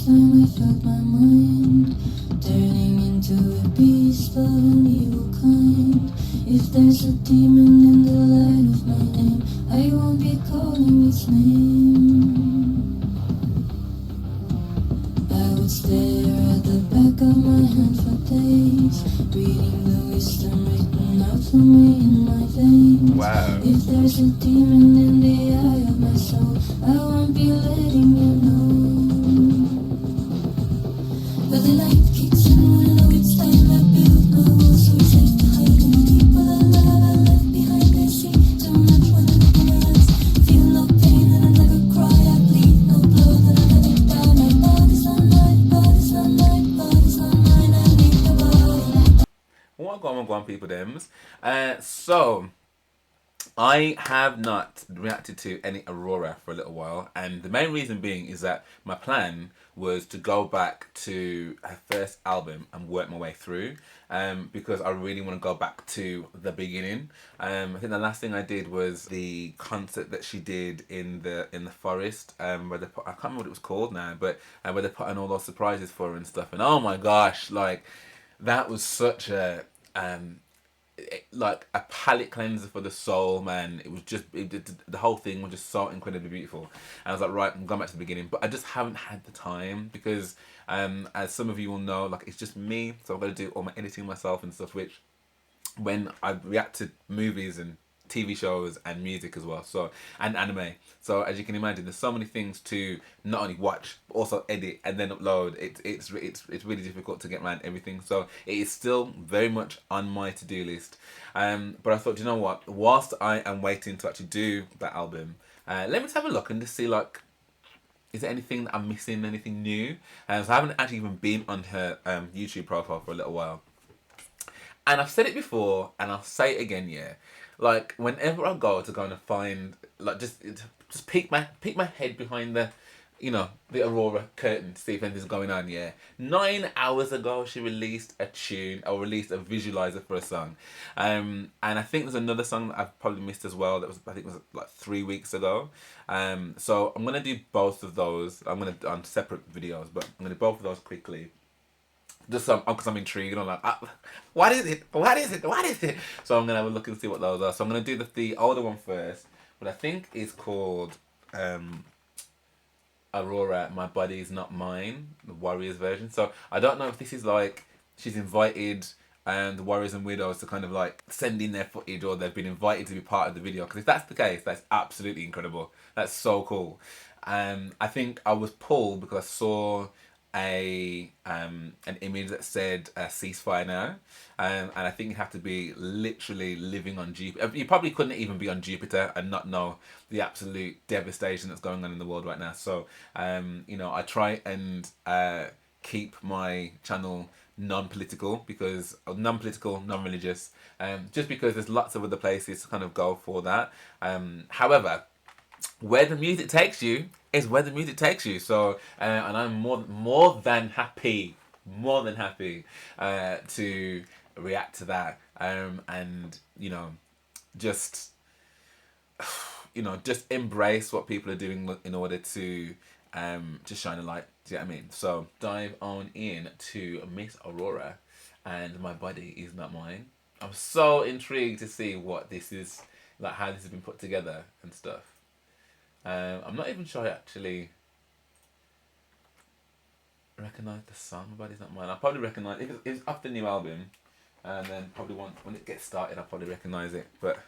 first time I felt my mind turning into a beast of an evil kind. If there's a demon in the light of my aim, I won't be calling its name. I would stare at the back of my hand for days, reading the wisdom written out for me in my veins. Wow. If there's a demon in the eye of my soul, I won't be letting you know. But the light kicks in when I know it's time. I build my walls so it's safe to hide. And the people I love I left behind. I see too much when I look in my eyes. Feel no pain and I never cry. I bleed no blood and I never die. My body's not mine, body's not mine, body's not mine. I need the body. What going on, people? Dems. So I have not reacted to any Aurora for a little while, and the main reason being is that my plan was to go back to her first album and work my way through, because I really want to go back to the beginning. I think the last thing I did was the concert that she did in the forest, where they put, I can't remember what it was called now, but where they put on all those surprises for her and stuff. And oh my gosh, like that was such a like a palate cleanser for the soul, man. It was just the whole thing was just so incredibly beautiful, and I was like, right, I'm going back to the beginning. But I just haven't had the time because as some of you will know, like it's just me, so I've got to do all my editing myself and stuff, which when I react to movies and TV shows and music as well, so, and anime. So as you can imagine, there's so many things to not only watch but also edit and then upload. It's really difficult to get around everything. So it is still very much on my to-do list. But I thought, you know what? Whilst I am waiting to actually do that album, let me just have a look and just see, like, is there anything that I'm missing? Anything new? So I haven't actually even been on her YouTube profile for a little while. And I've said it before, and I'll say it again, yeah. Like, whenever I go to kind of find, like, just peek my head behind the, you know, the Aurora curtain to see if anything's going on, yeah. 9 hours ago, she released a tune, or released a visualizer for a song. And I think there's another song that I've probably missed as well, that was, I think it was like 3 weeks ago. So I'm going to do both of those. I'm going to, on separate videos, but I'm going to do both of those quickly. Just because I'm intrigued, and I'm like, what is it? What is it? What is it? So I'm gonna have a look and see what those are. So I'm gonna do the older one first, but I think it's called Aurora My Body Is Not Mine, the Warriors version. So I don't know if this is like she's invited the Warriors and Widows to kind of like send in their footage, or they've been invited to be part of the video. Because if that's the case, that's absolutely incredible. That's so cool. I think I was pulled because I saw an image that said ceasefire now, and I think you have to be literally living on Jupiter. You probably couldn't even be on Jupiter and not know the absolute devastation that's going on in the world right now. So you know, I try and keep my channel non-political, because non-political, non-religious, just because there's lots of other places to kind of go for that. However, where the music takes you is where the music takes you. So and I'm more than happy to react to that, and you know, just embrace what people are doing in order to shine a light. Do you know what I mean? So dive on in to Miss Aurora and My Body Is Not Mine. I'm so intrigued to see what this is, like how this has been put together and stuff. I'm not even sure I actually recognise the song. My Body's Not Mine. I'll probably recognise if it's off the new album, and then probably when it gets started, I'll probably recognise it. But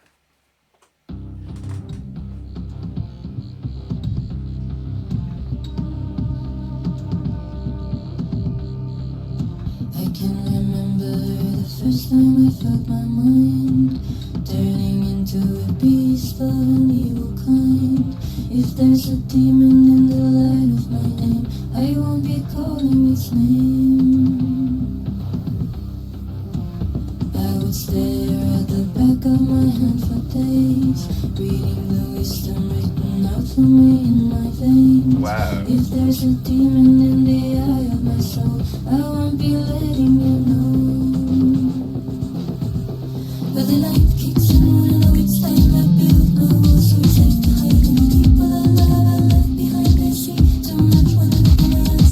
I can remember the first time I felt my mind turning into a beast of an evil kind. If there's a demon in the light of my aim, I won't be calling its name. I would stare at the back of my hand for days, reading the wisdom written out for me in my veins. wow. If there's a demon in the eye of my soul, I won't be letting you know. But the light kicks in when I know it's time. I build my walls so it's safe to hide. And the people I love I left behind. I see too much when I look in my eyes.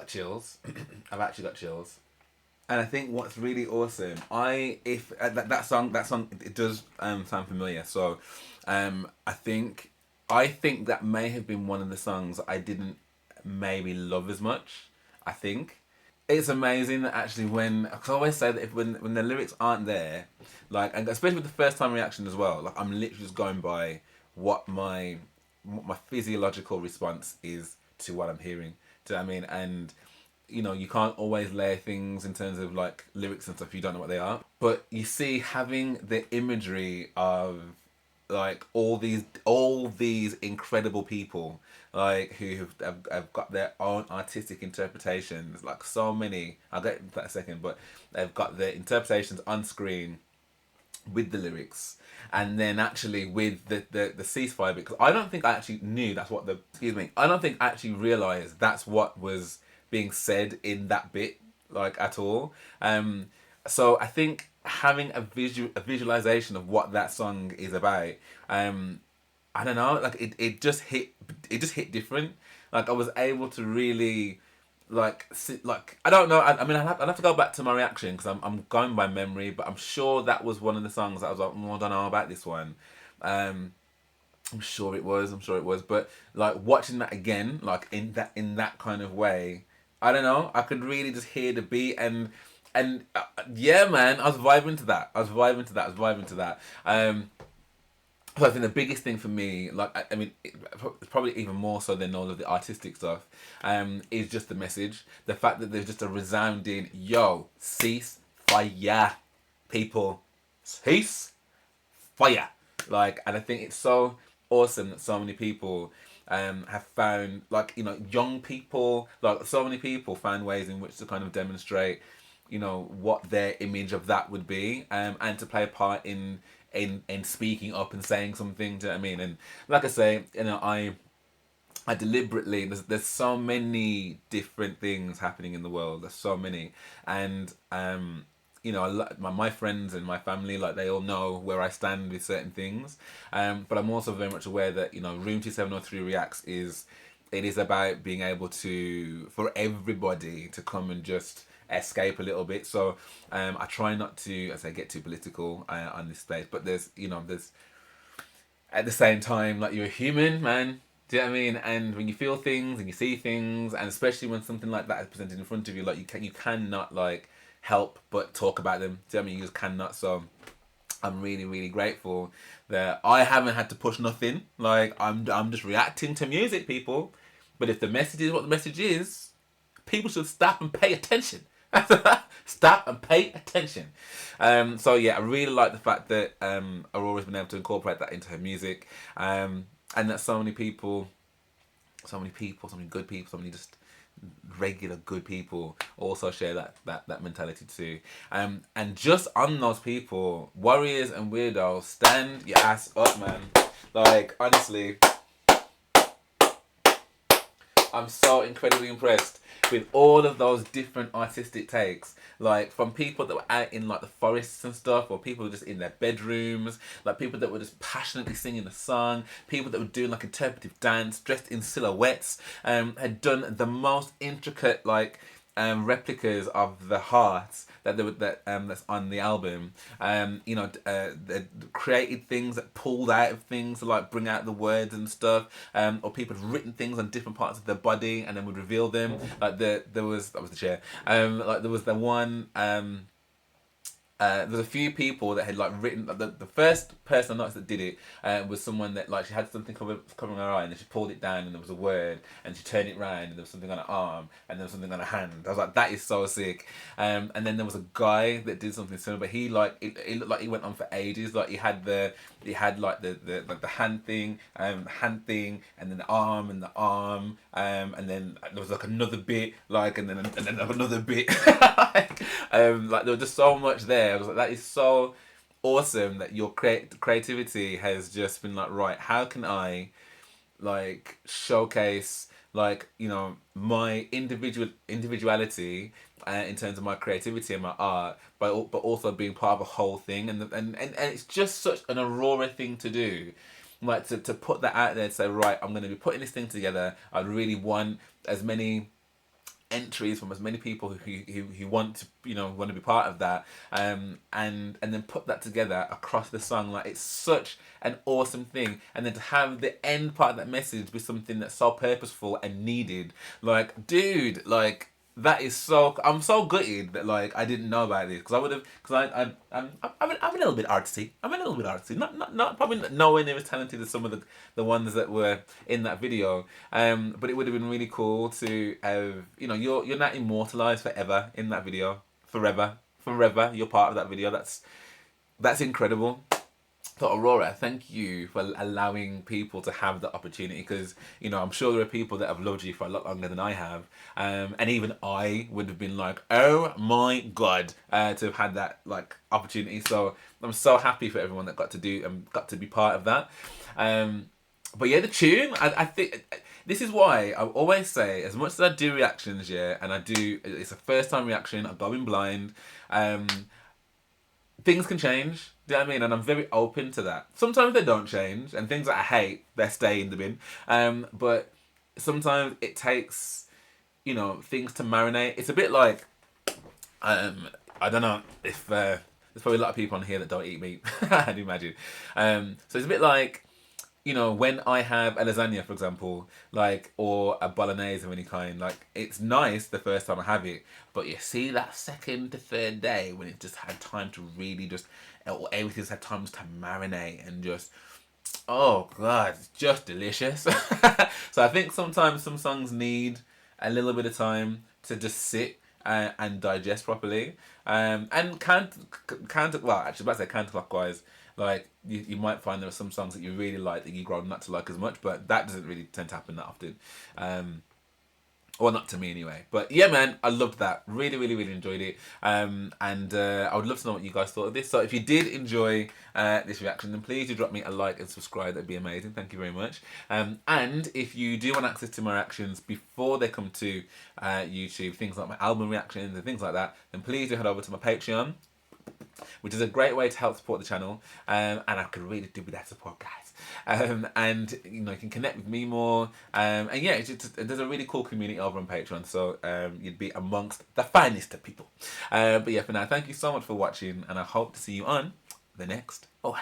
chills. I've actually got chills. And I think what's really awesome, that song, it does sound familiar. So, I think that may have been one of the songs I didn't maybe love as much. I think it's amazing that actually cause I always say that when the lyrics aren't there, like, and especially with the first time reaction as well, like I'm literally just going by what my physiological response is to what I'm hearing. Do you know what I mean? And you can't always layer things in terms of like lyrics and stuff. You don't know what they are, but you see having the imagery of like all these incredible people like who have got their own artistic interpretations, like so many. I'll get into that in a second, but they've got their interpretations on screen with the lyrics, and then actually with the ceasefire bit, because I don't think I actually knew that's what the excuse me I don't think I actually realized that's what was being said in that bit, like, at all. So I think having a visualization of what that song is about, I don't know, like it just hit different. Like I was able to really like sit, like I don't know. I mean, I'd have to go back to my reaction because I'm going by memory, but I'm sure that was one of the songs that I was like, I don't know about this one. Um, I'm sure it was. I'm sure it was. But like watching that again, like in that kind of way, I don't know. I could really just hear the beat and yeah, man, I was vibing to that. So I think the biggest thing for me, like I mean, it's probably even more so than all of the artistic stuff, is just the message. The fact that there's just a resounding "Yo, cease fire, people, cease fire." Like, and I think it's so awesome that so many people have found, like, young people, like so many people found ways in which to kind of demonstrate, what their image of that would be, and to play a part in speaking up and saying something. Do you know what I mean? And like I say, I deliberately, there's so many different things happening in the world. There's so many, and my friends and my family, like, they all know where I stand with certain things. But I'm also very much aware that Room 2703 Reacts is about being able for everybody to come and just escape a little bit. So I try not to, as I get too political on this space, but there's at the same time, like, you're a human, man. Do you know what I mean? And when you feel things and you see things, and especially when something like that is presented in front of you, like, you cannot like help but talk about them. Do you know what I mean? You just cannot. So I'm really, really grateful that I haven't had to push nothing. Like, I'm just reacting to music, people. But if the message is what the message is, people should stop and pay attention. Stop and pay attention. So yeah, I really like the fact that Aurora's been able to incorporate that into her music, and that so many good people, so many just regular good people also share that mentality too. And just on those people, warriors and weirdos, stand your ass up, man. Like, honestly, I'm so incredibly impressed with all of those different artistic takes. Like, from people that were out in like the forests and stuff, or people just in their bedrooms, like people that were just passionately singing the song, people that were doing like interpretive dance, dressed in silhouettes, had done the most intricate like replicas of the hearts that's on the album. They created things that pulled out of things to like bring out the words and stuff. Or people had written things on different parts of their body and then would reveal them. Like there was that was the chair. Like there was the one. There's a few people that had like written. The first person I noticed that did it was someone that, like, she had something covering her eye, and then she pulled it down and there was a word, and she turned it round and there was something on her arm and there was something on her hand. I was like, that is so sick. And then there was a guy that did something similar, but he like it looked like he went on for ages. Like he had like the hand thing, and then the arm and the arm, and then there was like another bit, like, and then another bit. Like there was just so much there. I was like, that is so awesome that your creativity has just been like, right, how can I like showcase, like, my individuality in terms of my creativity and my art, but also being part of a whole thing, and it's just such an Aurora thing to do, like to put that out there, to say, right, I'm going to be putting this thing together. I really want as many entries from as many people who want to, want to be part of that, and then put that together across the song. Like, it's such an awesome thing, and then to have the end part of that message be something that's so purposeful and needed. Like, dude, like, that is so. I'm so gutted that, like, I didn't know about this, because I would have. Because I'm a little bit artsy. I'm a little bit artsy. Not probably nowhere near as talented as some of the ones that were in that video. But it would have been really cool to have, you're not immortalized forever in that video. Forever. You're part of that video. That's incredible. So Aurora, thank you for allowing people to have the opportunity, because I'm sure there are people that have loved you for a lot longer than I have, and even I would have been like, oh my god, to have had that, like, opportunity. So I'm so happy for everyone that got to be part of that. But yeah, the tune, I think this is why I always say, as much as I do reactions, and it's a first time reaction, I'm going blind. Things can change, do you know what I mean? And I'm very open to that. Sometimes they don't change, and things that I hate, they stay in the bin. But sometimes it takes, things to marinate. It's a bit like, I don't know if there's probably a lot of people on here that don't eat meat, I'd imagine. So it's a bit like, when I have a lasagna, for example, like, or a bolognese of any kind, like, it's nice the first time I have it, but you see that second to third day when it just had time to really everything's had time to marinate and just, oh god, it's just delicious. So I think sometimes some songs need a little bit of time to just sit and digest properly. And counterclockwise, like, you might find there are some songs that you really like that you grow not to like as much, but that doesn't really tend to happen that often. Or not to me anyway. But yeah, man, I loved that. Really, really, really enjoyed it. And I would love to know what you guys thought of this. So if you did enjoy this reaction, then please do drop me a like and subscribe. That'd be amazing. Thank you very much. And if you do want access to my reactions before they come to YouTube, things like my album reactions and things like that, then please do head over to my Patreon, which is a great way to help support the channel, and I could really do with that support, guys. And you can connect with me more, and yeah, there's a really cool community over on Patreon, so you'd be amongst the finest of people. But yeah, for now, thank you so much for watching, and I hope to see you on the next one.